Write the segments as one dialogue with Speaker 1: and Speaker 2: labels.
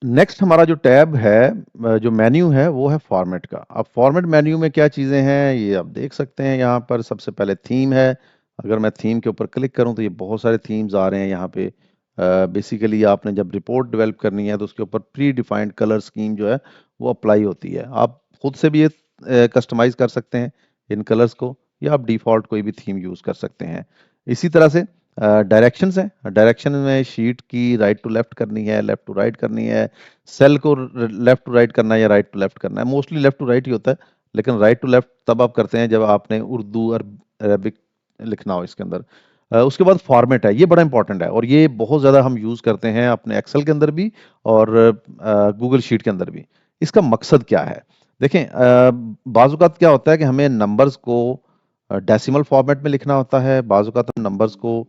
Speaker 1: Next हमारा जो tab है, जो मेन्यू है वो है फॉर्मेट का। अब फॉर्मेट मेन्यू में क्या चीज़ें हैं ये आप देख सकते हैं। यहाँ पर सबसे पहले थीम है। अगर मैं थीम के ऊपर क्लिक करूँ तो ये बहुत सारे थीम्स आ रहे हैं यहाँ पे। बेसिकली आपने जब रिपोर्ट डेवलप करनी है तो उसके ऊपर प्री डिफाइंड कलर स्कीम जो है वो अप्लाई होती है। आप खुद से भी ये कस्टमाइज कर सकते हैं इन कलर्स को, या आप डिफ़ॉल्ट कोई भी थीम यूज़ कर सकते हैं। इसी तरह से डायरेक्शंस हैं। डायरेक्शन में शीट की राइट टू लेफ्ट करनी है, लेफ्ट टू राइट करनी है, सेल को लेफ्ट टू राइट करना है या राइट टू लेफ्ट करना है। मोस्टली लेफ्ट टू राइट ही होता है, लेकिन राइट टू लेफ्ट तब आप करते हैं जब आपने उर्दू और अरबिक लिखना हो इसके अंदर। उसके बाद फॉर्मेट है, ये बड़ा इंपॉर्टेंट है और ये बहुत ज़्यादा हम यूज़ करते हैं अपने एक्सेल के अंदर भी और गूगल शीट के अंदर भी। इसका मकसद क्या है? देखें, बाज़ औक़ात क्या होता है कि हमें नंबर्स को डेसिमल फॉर्मेट में लिखना होता है, बाज़ औक़ात हम नंबर्स को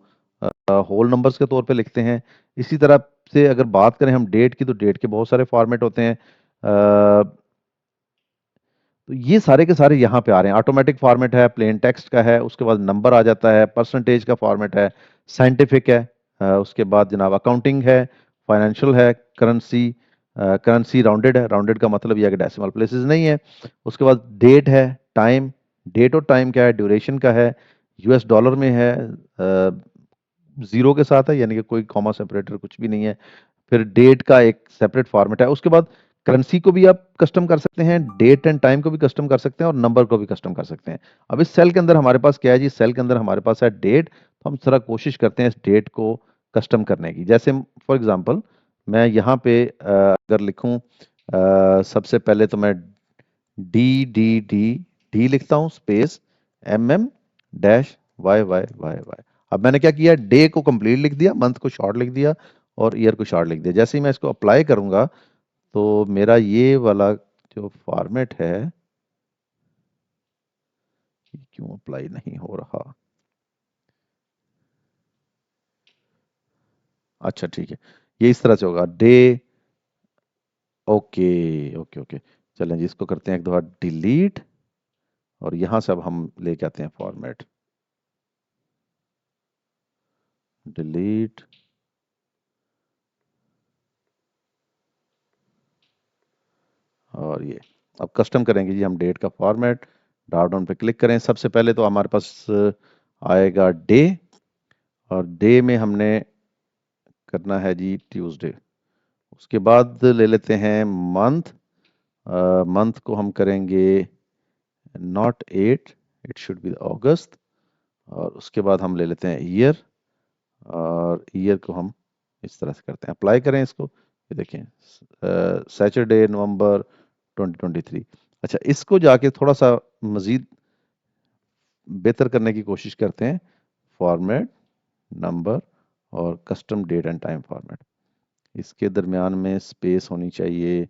Speaker 1: होल नंबर्स के तौर पे लिखते हैं। इसी तरह से अगर बात करें हम डेट की, तो डेट के बहुत सारे फॉर्मेट होते हैं। तो ये सारे के सारे यहाँ पे आ रहे हैं। ऑटोमेटिक फॉर्मेट है, प्लेन टेक्स्ट का है, उसके बाद नंबर आ जाता है, परसेंटेज का फॉर्मेट है, साइंटिफिक है, उसके बाद जनाब अकाउंटिंग है, फाइनेंशियल है, करेंसी, करेंसी राउंडेड है। राउंडेड का मतलब यह है कि डेसिमल प्लेसेस नहीं है। उसके बाद डेट है, टाइम, डेट और टाइम क्या है, ड्यूरेशन का है, यूएस डॉलर में है, ज़ीरो के साथ है, यानी कि कोई कॉमा सेपरेटर कुछ भी नहीं है। फिर डेट का एक सेपरेट फॉर्मेट है। उसके बाद करेंसी को भी आप कस्टम कर सकते हैं, डेट एंड टाइम को भी कस्टम कर सकते हैं और नंबर को भी कस्टम कर सकते हैं। अब इस सेल के अंदर हमारे पास क्या है जी, सेल के अंदर हमारे पास है डेट, तो हम ज़रा कोशिश करते हैं इस डेट को कस्टम करने की। जैसे फॉर एग्जांपल मैं यहाँ पे अगर लिखूँ, सबसे पहले तो मैं डी डी डी डी लिखता हूँ स्पेस MM डैश YYYY। अब मैंने क्या किया, डे को कंप्लीट लिख दिया, मंथ को शॉर्ट लिख दिया और ईयर को शॉर्ट लिख दिया। जैसे ही मैं इसको अप्लाई करूंगा तो मेरा ये वाला जो फॉर्मेट है, ये क्यों अप्लाई नहीं हो रहा? अच्छा ठीक है, ये इस तरह से होगा डे। ओके ओके ओके, चलें जी इसको करते हैं एक दफ़ा डिलीट और यहाँ से अब हम लेके आते हैं फॉर्मेट। डिलीट, और ये अब कस्टम करेंगे जी हम डेट का फॉर्मेट। ड्रॉप डाउन पे क्लिक करें, सबसे पहले तो हमारे पास आएगा डे, और डे में हमने करना है जी ट्यूसडे। उसके बाद ले लेते हैं मंथ। मंथ को हम करेंगे नॉट 8, इट शुड बी अगस्त। और उसके बाद हम ले लेते हैं ईयर, और ईयर को हम इस तरह से करते हैं, अप्लाई करें इसको। ये देखें सैटरडे नवंबर 2023। अच्छा, इसको जाके थोड़ा सा मज़ीद बेहतर करने की कोशिश करते हैं। फॉर्मेट, नंबर और custom date and time format, इसके दरमियान में स्पेस होनी चाहिए,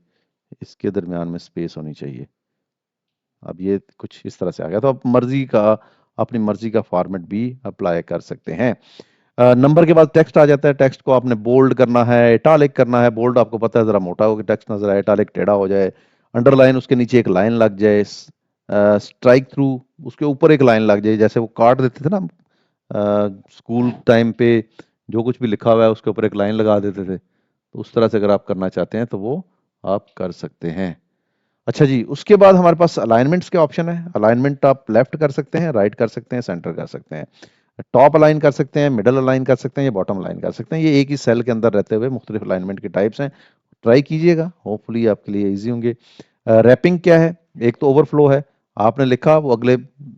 Speaker 1: इसके दरमियान में स्पेस होनी चाहिए। अब ये कुछ इस तरह से आ गया, तो आप मर्जी का, अपनी मर्जी का फॉर्मेट भी अप्लाई कर सकते हैं। नंबर के बाद टेक्स्ट आ जाता है। टेक्स्ट को आपने बोल्ड करना है, इटालिक करना है। बोल्ड आपको पता है ज़रा मोटा हो के टेक्स्ट नजर आए, इटालिक टेढ़ा हो जाए, अंडरलाइन उसके नीचे एक लाइन लग जाए, स्ट्राइक थ्रू उसके ऊपर एक लाइन लग जाए, जैसे वो कार्ड देते थे ना स्कूल टाइम पे, जो कुछ भी लिखा हुआ है उसके ऊपर एक लाइन लगा देते थे। तो उस तरह से अगर आप करना चाहते हैं तो वो आप कर सकते हैं। अच्छा जी, उसके बाद हमारे पास अलाइनमेंट्स के ऑप्शन है। अलाइनमेंट आप लेफ्ट कर सकते हैं, राइट कर सकते हैं, सेंटर कर सकते हैं, टॉप अलाइन कर सकते हैं, मिडल अलाइन कर सकते हैं, या बॉटम अलाइन कर सकते हैं। ये एक ही सेल के अंदर रहते हुए मुख्तलिफ अलाइनमेंट के टाइप्स हैं। ट्राई कीजिएगा, होपफुली आपके लिए ईजी होंगे। रैपिंग क्या है? एक तो ओवरफ्लो है, आपने लिखा वो अगले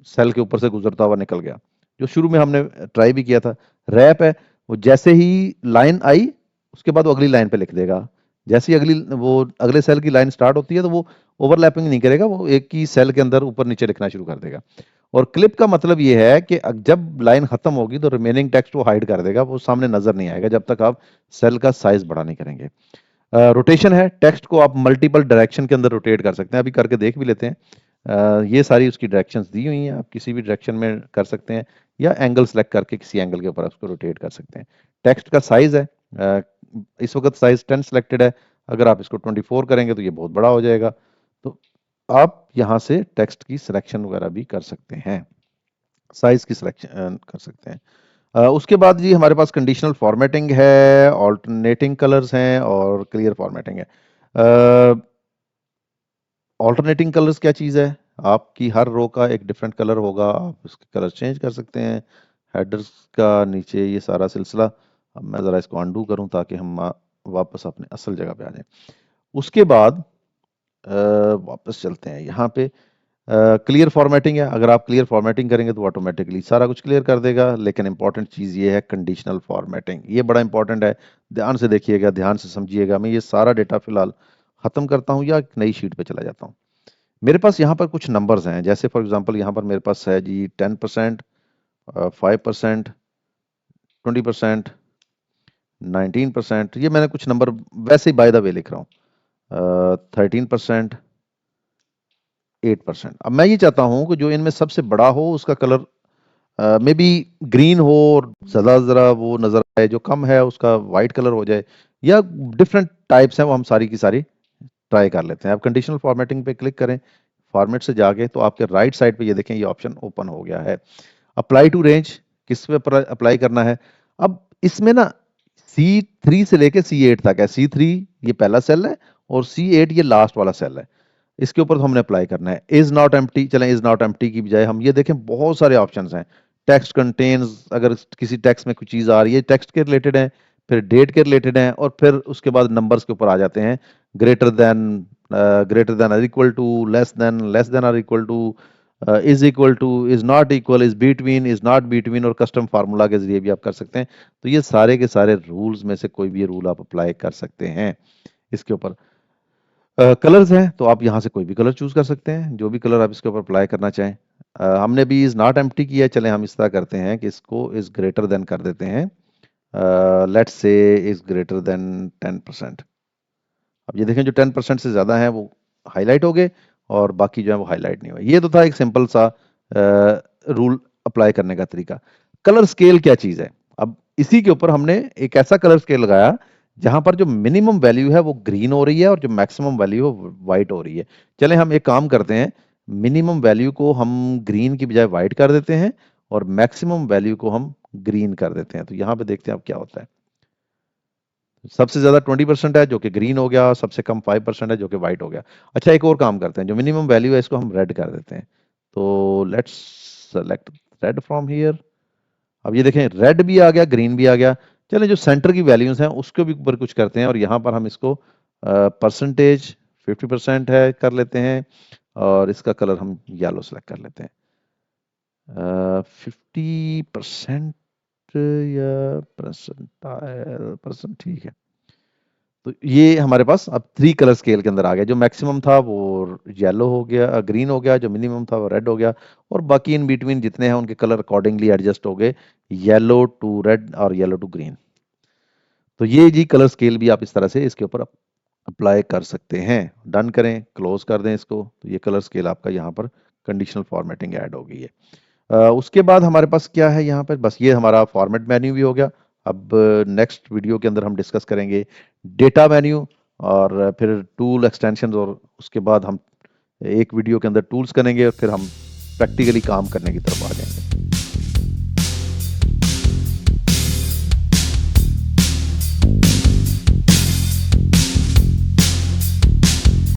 Speaker 1: सेल के ऊपर से गुजरता हुआ निकल गया, जो शुरू में हमने ट्राई भी किया था। रैप है, वो जैसे ही लाइन आई उसके बाद वो अगली लाइन पे लिख देगा। जैसे ही अगली वो अगले सेल की लाइन स्टार्ट होती है तो वो ओवरलैपिंग नहीं करेगा, वो एक ही सेल के अंदर ऊपर नीचे लिखना शुरू कर देगा। और क्लिप का मतलब ये है कि जब लाइन खत्म होगी तो रिमेनिंग टेक्स्ट वो हाइड कर देगा, वो सामने नजर नहीं आएगा जब तक आप सेल का साइज बड़ा नहीं करेंगे। रोटेशन है, टेक्स्ट को आप मल्टीपल डायरेक्शन के अंदर रोटेट कर सकते हैं। अभी करके देख भी लेते हैं। ये सारी उसकी डायरेक्शंस दी हुई हैं, आप किसी भी डायरेक्शन में कर सकते हैं, या एंगल सेलेक्ट करके किसी एंगल के ऊपर उसको रोटेट कर सकते हैं। टेक्स्ट का साइज है, इस वक्त साइज 10 सिलेक्टेड है, अगर आप इसको 24 करेंगे तो ये बहुत बड़ा हो जाएगा। तो आप यहाँ से टेक्स्ट की सिलेक्शन वगैरह भी कर सकते हैं, साइज की सिलेक्शन कर सकते हैं। उसके बाद जी हमारे पास कंडीशनल फॉर्मेटिंग है, ऑल्टरनेटिंग कलर्स हैं और क्लियर फॉर्मेटिंग है। ऑल्टरनेटिंग कलर्स क्या चीज़ है? आपकी हर रो का एक डिफरेंट कलर होगा, आप उसके कलर चेंज कर सकते हैं। हेडर्स का नीचे ये सारा सिलसिला, अब मैं ज़रा इसको अनडू करूं ताकि हम वापस अपने असल जगह पे आ जाएं। उसके बाद वापस चलते हैं यहाँ पे। क्लियर फॉर्मेटिंग है, अगर आप क्लियर फॉर्मेटिंग करेंगे तो ऑटोमेटिकली सारा कुछ क्लियर कर देगा, लेकिन इंपॉर्टेंट चीज़ ये है कंडीशनल फॉर्मेटिंग, ये बड़ा इंपॉर्टेंट है। ध्यान से देखिएगा, ध्यान से समझिएगा। मैं ये सारा डेटा फिलहाल ख़त्म करता हूँ या एक नई शीट पे चला जाता हूँ। मेरे पास यहाँ पर कुछ नंबर्स हैं, जैसे फॉर एग्जांपल यहाँ पर मेरे पास है जी 10%, 5%, 20%, 19%। ये मैंने कुछ नंबर वैसे ही बाय द वे लिख रहा हूँ। 13%, 8%। अब मैं ये चाहता हूँ कि जो इनमें सबसे बड़ा हो उसका कलर मे बी ग्रीन हो और ज़्यादा ज़रा वो नज़र आए, जो कम है उसका वाइट कलर हो जाए, या डिफरेंट टाइप्स हैं वो हम सारी की सारी ट्राई कर लेते हैं। आप कंडीशनल फॉर्मेटिंग पे क्लिक करें, फॉर्मेट से जाके तो आपके राइट साइड पे ये देखें ये ऑप्शन ओपन हो गया है। अप्लाई टू रेंज, किस पे अप्लाई करना है? अब इसमें ना C3 से लेके C8 तक है। C3 ये पहला सेल है और C8 ये लास्ट वाला सेल है। इसके ऊपर तो हमने अप्लाई करना है। इज नॉट एम्प्टी, चलें इज नॉट एम्प्टी की बजाय हम ये देखें बहुत सारे ऑप्शंस हैं। टेक्स्ट कंटेन्स, अगर किसी टेक्स्ट में कुछ चीज़ आ रही है टेक्स्ट के रिलेटेड है, फिर डेट के रिलेटेड है, और फिर उसके बाद नंबर्स के ऊपर आ जाते हैं। Greater than, greater than or equal to, less than or equal to, is equal to, is not equal, is between, is not between, और कस्टम फार्मूला के जरिए भी आप कर सकते हैं। तो ये सारे के सारे रूल्स में से कोई भी रूल आप अप्लाई कर सकते हैं इसके ऊपर। कलर्स हैं तो आप यहाँ से कोई भी कलर चूज कर सकते हैं, जो भी कलर आप इसके ऊपर अप्लाई करना चाहें। हमने भी इज नॉट एम्प्टी किया है, चलें हम इस तरह करते हैं कि इसको इज ग्रेटर देन कर देते हैं। Let's say is greater than 10%। अब ये देखें जो 10% से ज़्यादा है वो हाईलाइट हो गए और बाकी जो है वो हाईलाइट नहीं हुए। ये तो था एक सिंपल सा रूल अप्लाई करने का तरीका। कलर स्केल क्या चीज़ है? अब इसी के ऊपर हमने एक ऐसा कलर स्केल लगाया जहां पर जो मिनिमम वैल्यू है वो ग्रीन हो रही है और जो मैक्सिमम वैल्यू है वो वाइट हो रही है। चलें हम एक काम करते हैं, मिनिमम वैल्यू को हम ग्रीन की बजाय वाइट कर देते हैं और मैक्सिमम वैल्यू को हम ग्रीन कर देते हैं। तो यहाँ पे देखते हैं अब क्या होता है। सबसे ज्यादा 20% है जो कि ग्रीन हो गया, सबसे कम 5% है जो कि व्हाइट हो गया। अच्छा एक और काम करते हैं, जो मिनिमम वैल्यू है इसको हम रेड कर देते हैं। तो let's select red from here. अब ये देखें रेड भी आ गया, ग्रीन भी आ गया। चलें जो सेंटर की वैल्यूज हैं उसके भी ऊपर कुछ करते हैं और यहाँ पर हम इसको परसेंटेज 50% है कर लेते हैं और इसका कलर हम येलो सेलेक्ट कर लेते हैं। 50% या परसेंटाइल परसेंट, ठीक है। तो ये हमारे पास अब 3 कलर स्केल के अंदर आ गया। जो मैक्सिमम था वो येलो हो गया, ग्रीन हो गया, जो मिनिमम था वो रेड हो गया, और बाकी इन बिटवीन जितने हैं उनके कलर अकॉर्डिंगली एडजस्ट हो गए, येलो टू रेड और येलो टू ग्रीन। तो ये जी कलर स्केल भी आप इस तरह से इसके ऊपर अप्लाई कर सकते हैं। डन करें, क्लोज कर दें इसको, तो ये कलर स्केल आपका यहाँ पर कंडीशनल फॉर्मेटिंग ऐड हो गई है। उसके बाद हमारे पास क्या है यहाँ पर, बस ये हमारा फॉर्मेट मेन्यू भी हो गया। अब नेक्स्ट वीडियो के अंदर हम डिस्कस करेंगे डेटा मेन्यू और फिर टूल एक्सटेंशंस, और उसके बाद हम एक वीडियो के अंदर टूल्स करेंगे और फिर हम प्रैक्टिकली काम करने की तरफ आ जाएंगे।